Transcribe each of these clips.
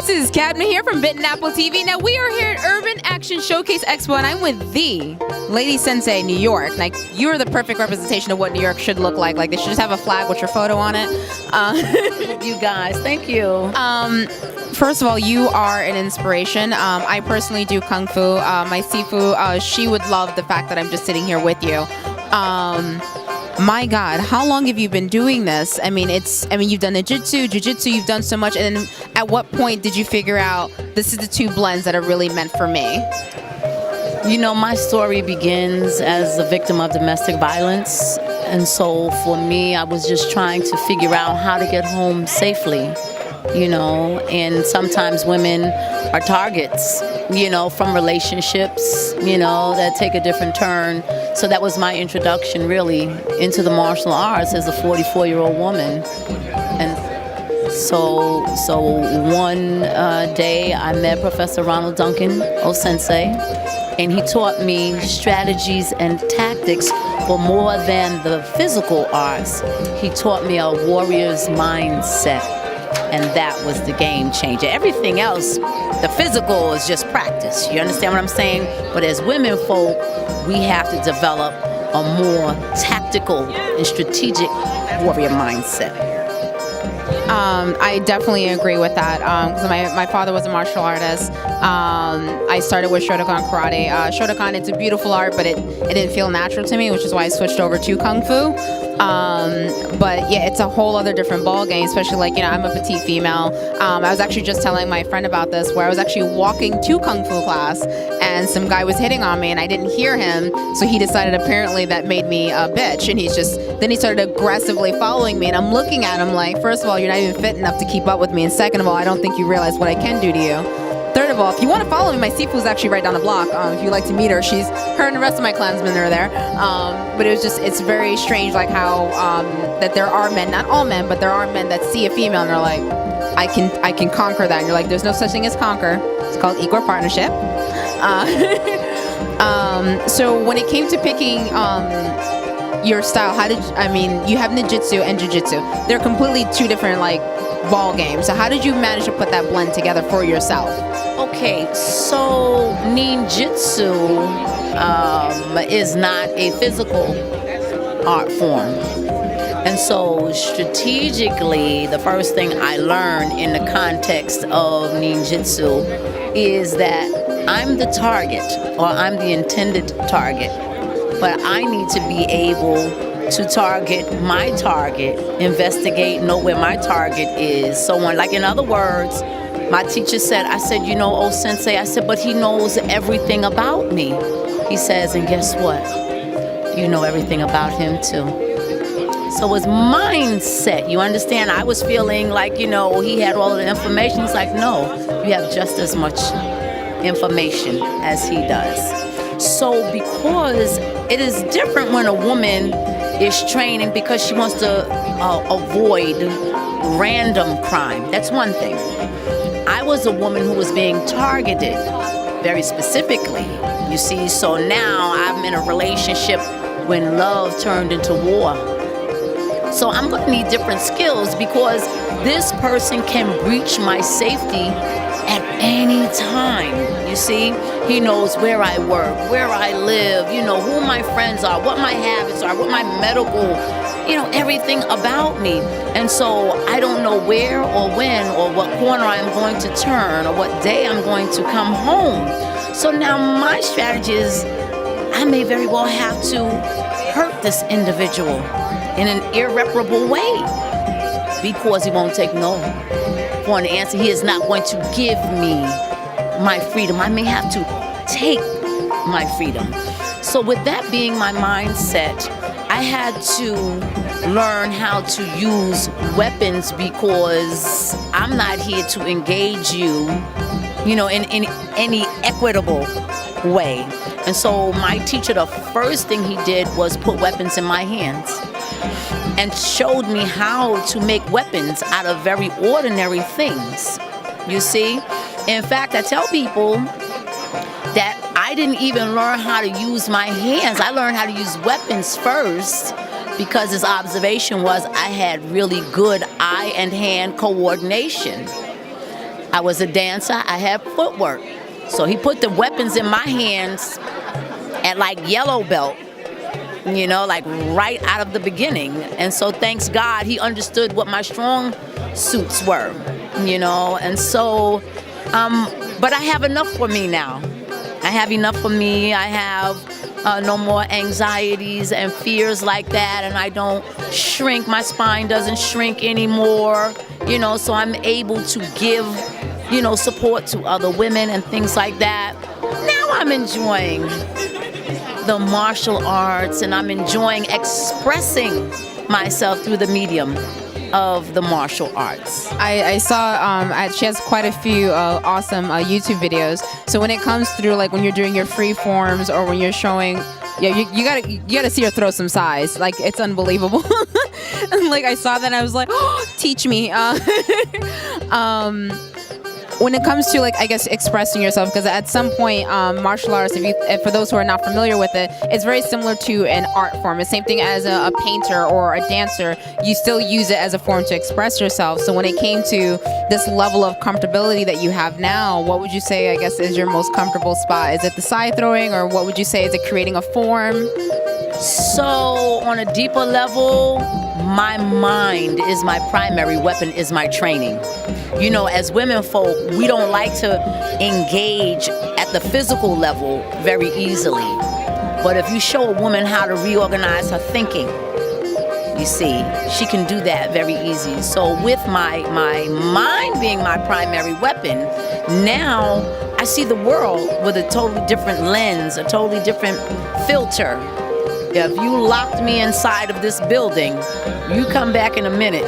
This is CADMA here from Bitten Apple TV. Now we are here at Urban Action Showcase Expo, and I'm with the Lady Sensei, New York. Like, you are the perfect representation of what New York should look like. Like, they should just have a flag with your photo on it. You guys, thank you. First of all, you are an inspiration. I personally do kung fu. My sifu, she would love the fact that I'm just sitting here with you. My God, how long have you been doing this? I mean, you've done jiu-jitsu, you've done so much. And then at what point did you figure out this is the two blends that are really meant for me? You know, my story begins as a victim of domestic violence. And so for me, I was just trying to figure out how to get home safely, you know, and sometimes women are targets, you know, from relationships, you know, that take a different turn. So that was my introduction really into the martial arts as a 44-year-old woman. And so one day I met Professor Ronald Duncan, Sensei, and he taught me strategies and tactics for more than the physical arts. He taught me a warrior's mindset, and that was the game changer. Everything else, the physical is just practice. You understand what I'm saying? But as women folk, we have to develop a more tactical and strategic warrior mindset. I definitely agree with that, because my father was a martial artist. I started with Shotokan karate. Shotokan, it's a beautiful art, but it didn't feel natural to me, which is why I switched over to kung fu. But yeah, it's a whole other different ball game, especially like, you know, I'm a petite female. I was actually just telling my friend about this, where I was actually walking to kung fu class and some guy was hitting on me and I didn't hear him, so he decided apparently that made me a bitch, and then he started aggressively following me, and I'm looking at him like, first of all, you're not even fit enough to keep up with me, and second of all, I don't think you realize what I can do to you. Third of all, if you want to follow me, my sifu's actually right down the block. If you'd like to meet her, her and the rest of my clansmen are there. But it's very strange, like how that there are men, not all men, but there are men that see a female and they're like, I can conquer that. And you're like, there's no such thing as conquer. It's called equal partnership. So when it came to picking your style, you have ninjutsu and jiu-jitsu. They're completely two different ball games. So how did you manage to put that blend together for yourself? Okay, so ninjutsu is not a physical art form. And so strategically, the first thing I learned in the context of ninjutsu is that I'm the target, or I'm the intended target, but I need to be able to target my target, investigate, know where my target is, so on. Like, in other words, my teacher said, you know, Sensei, I said, but he knows everything about me. He says, and guess what? You know everything about him too. So his mindset, you understand? I was feeling like, you know, he had all of the information. He's like, no, you have just as much information as he does. So because it is different when a woman is training because she wants to avoid random crime. That's one thing. I was a woman who was being targeted very specifically, you see. So now I'm in a relationship when love turned into war. So I'm going to need different skills because this person can breach my safety at any time, you see. He knows where I work, where I live, you know, who my friends are, what my habits are, what my medical, you know, everything about me. And so I don't know where or when or what corner I'm going to turn or what day I'm going to come home. So now my strategy is I may very well have to hurt this individual in an irreparable way because he won't take no for an answer. He is not going to give me my freedom. I may have to take my freedom. So with that being my mindset, I had to learn how to use weapons because I'm not here to engage you, you know, in any equitable way. And so my teacher, the first thing he did was put weapons in my hands and showed me how to make weapons out of very ordinary things, you see. In fact, I tell people that I didn't even learn how to use my hands. I learned how to use weapons first because his observation was I had really good eye and hand coordination. I was a dancer. I had footwork. So he put the weapons in my hands at like yellow belt, you know, like right out of the beginning. And so thanks God, he understood what my strong suits were, you know. And so, but I have enough for me now. I have enough for me. I have no more anxieties and fears like that, and I don't shrink. My spine doesn't shrink anymore, you know, so I'm able to give, you know, support to other women and things like that. Now I'm enjoying the martial arts, and I'm enjoying expressing myself through the medium of the martial arts. I saw she has quite a few awesome YouTube videos. So when it comes through, like when you're doing your free forms or when you're showing, yeah, you gotta see her throw some size. Like it's unbelievable. And like I saw that and I was like, oh, teach me. When it comes to, like, I guess expressing yourself, because at some point martial arts, if for those who are not familiar with it, it's very similar to an art form. It's the same thing as a painter or a dancer. You still use it as a form to express yourself. So when it came to this level of comfortability that you have now, what would you say, I guess, is your most comfortable spot? Is it the side throwing, or what would you say, is it creating a form? So on a deeper level, my mind is my primary weapon, is my training. You know, as women folk, we don't like to engage at the physical level very easily. But if you show a woman how to reorganize her thinking, you see, she can do that very easy. So with my mind being my primary weapon, now I see the world with a totally different lens, a totally different filter. If you locked me inside of this building, you come back in a minute.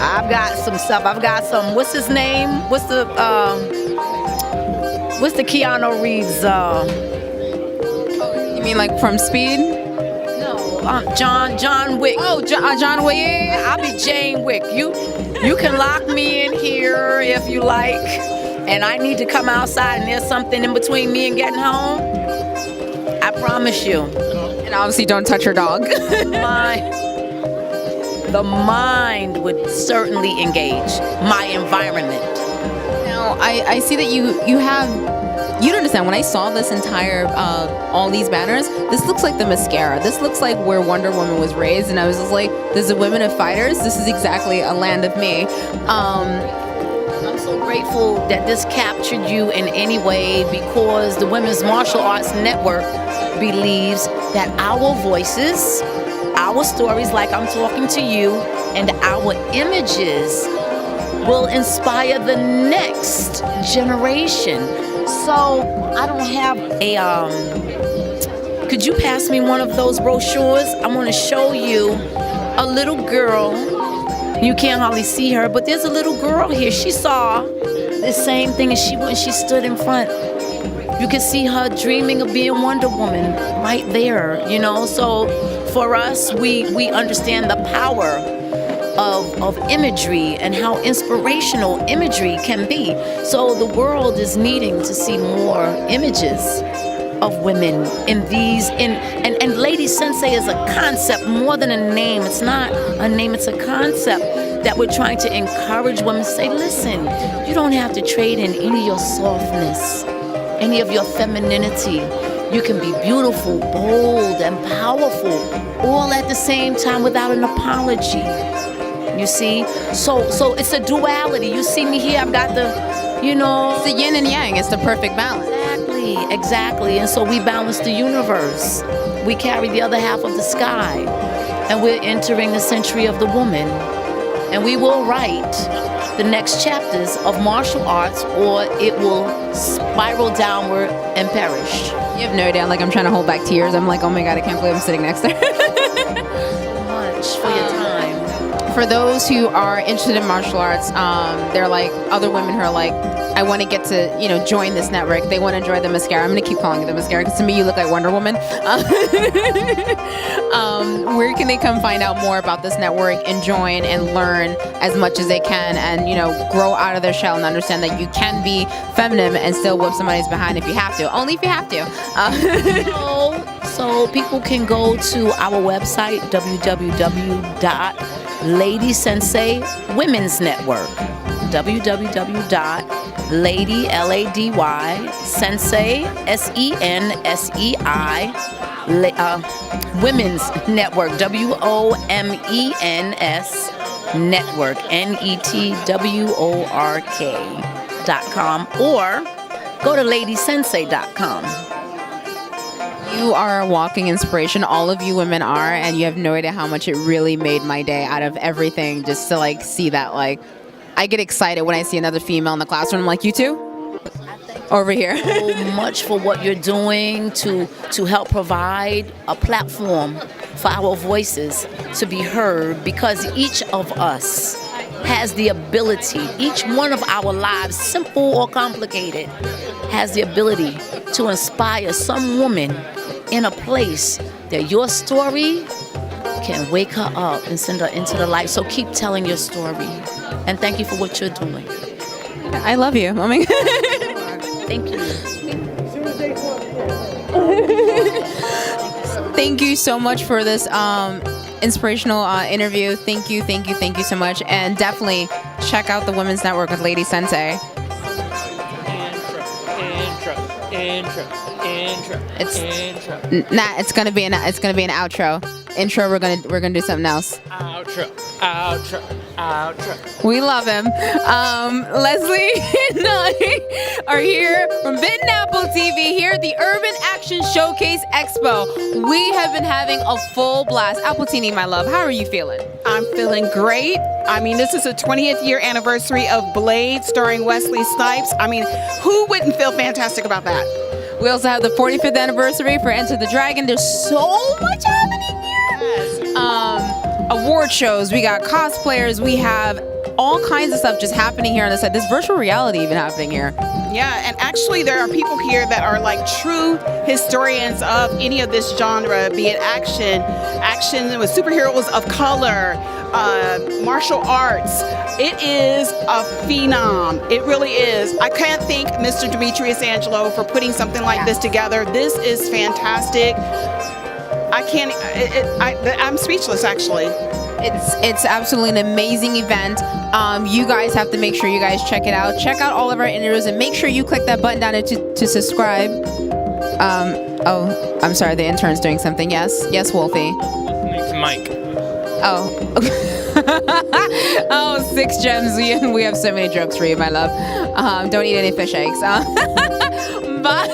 I've got some stuff. I've got some, what's his name? What's the Keanu Reeves? You mean like from Speed? No, John Wick. Oh, John Wick. I'll be Jane Wick. You can lock me in here if you like, and I need to come outside and there's something in between me and getting home. I promise you. And obviously don't touch your dog. The mind would certainly engage my environment. Now, I see that you don't understand. When I saw this entire, all these banners, this looks like the mascara. This looks like where Wonder Woman was raised. And I was just like, this is Women of Fighters. This is exactly a land of me. I'm so grateful that this captured you in any way, because the Women's Martial Arts Network believes that our voices, our stories, like I'm talking to you, and our images will inspire the next generation. So I don't have could you pass me one of those brochures? I want to show you a little girl. You can't hardly see her, but there's a little girl here. She saw the same thing as she when she stood in front. You can see her dreaming of being Wonder Woman right there, you know. So for us, we understand the power of imagery and how inspirational imagery can be. So the world is needing to see more images of women in these, and Lady Sensei is a concept more than a name. It's not a name, it's a concept that we're trying to encourage women to say, listen, you don't have to trade in any of your softness, any of your femininity. You can be beautiful, bold, and powerful, all at the same time without an apology. You see? So it's a duality. You see me here, I've got the, you know. It's the yin and yang. It's the perfect balance. Exactly. And so we balance the universe. We carry the other half of the sky. And we're entering the century of the woman. And we will write the next chapters of martial arts, or it will spiral downward and perish. You have no idea. Like, I'm trying to hold back tears. I'm like, oh my God, I can't believe I'm sitting next to her. So much for your time. For those who are interested in martial arts, they're like other women who are like, I want to get to, you know, join this network. They want to enjoy the mascara. I'm going to keep calling it the mascara because to me you look like Wonder Woman. Where can they come find out more about this network and join and learn as much as they can and, you know, grow out of their shell and understand that you can be feminine and still whip somebody's behind if you have to. Only if you have to. So people can go to our website, www.Lady Sensei Women's Network. www.lady, L-A-D-Y, Sensei, S-E-N-S-E-I, Women's Network, WOMENS Network, NETWORK.com, or go to ladysensei.com. You are a walking inspiration. All of you women are, and you have no idea how much it really made my day out of everything just to like see that. Like, I get excited when I see another female in the classroom. I'm like, you too? Over here. So much for what you're doing to help provide a platform for our voices to be heard, because each of us has the ability, each one of our lives, simple or complicated, has the ability to inspire some woman in a place that your story can wake her up and send her into the light. So keep telling your story. And thank you for what you're doing. I love you. I mean, thank you. Thank you so much for this inspirational interview. Thank you so much. And definitely check out the Women's Network with Lady Sensei. Intro. It's gonna be an outro. Intro. We're gonna do something else. Outro. We love him. Leslie and I are here from Bitten Apple TV here at the Urban Action Showcase Expo. We have been having a full blast. Appletini, my love, how are you feeling? I'm feeling great. I mean, this is the 20th year anniversary of Blade starring Wesley Snipes. I mean, who wouldn't feel fantastic about that? We also have the 45th anniversary for Enter the Dragon. There's so much happening here. Yes. Award shows, we got cosplayers, we have all kinds of stuff just happening here on the side. There's virtual reality even happening here. Yeah, and actually there are people here that are like true historians of any of this genre, be it action with superheroes of color, martial arts. It is a phenom. It really is. I can't thank Mr. Demetrius Angelo for putting something like this together. This is fantastic. I'm speechless, actually. It's absolutely an amazing event. You guys have to make sure you guys check it out. Check out all of our interviews and make sure you click that button down there to subscribe. Oh, I'm sorry, the intern's doing something. Yes, Wolfie. It's Mike. Oh. Oh, 6 gems. We have so many jokes for you, my love. Don't eat any fish eggs. Bye.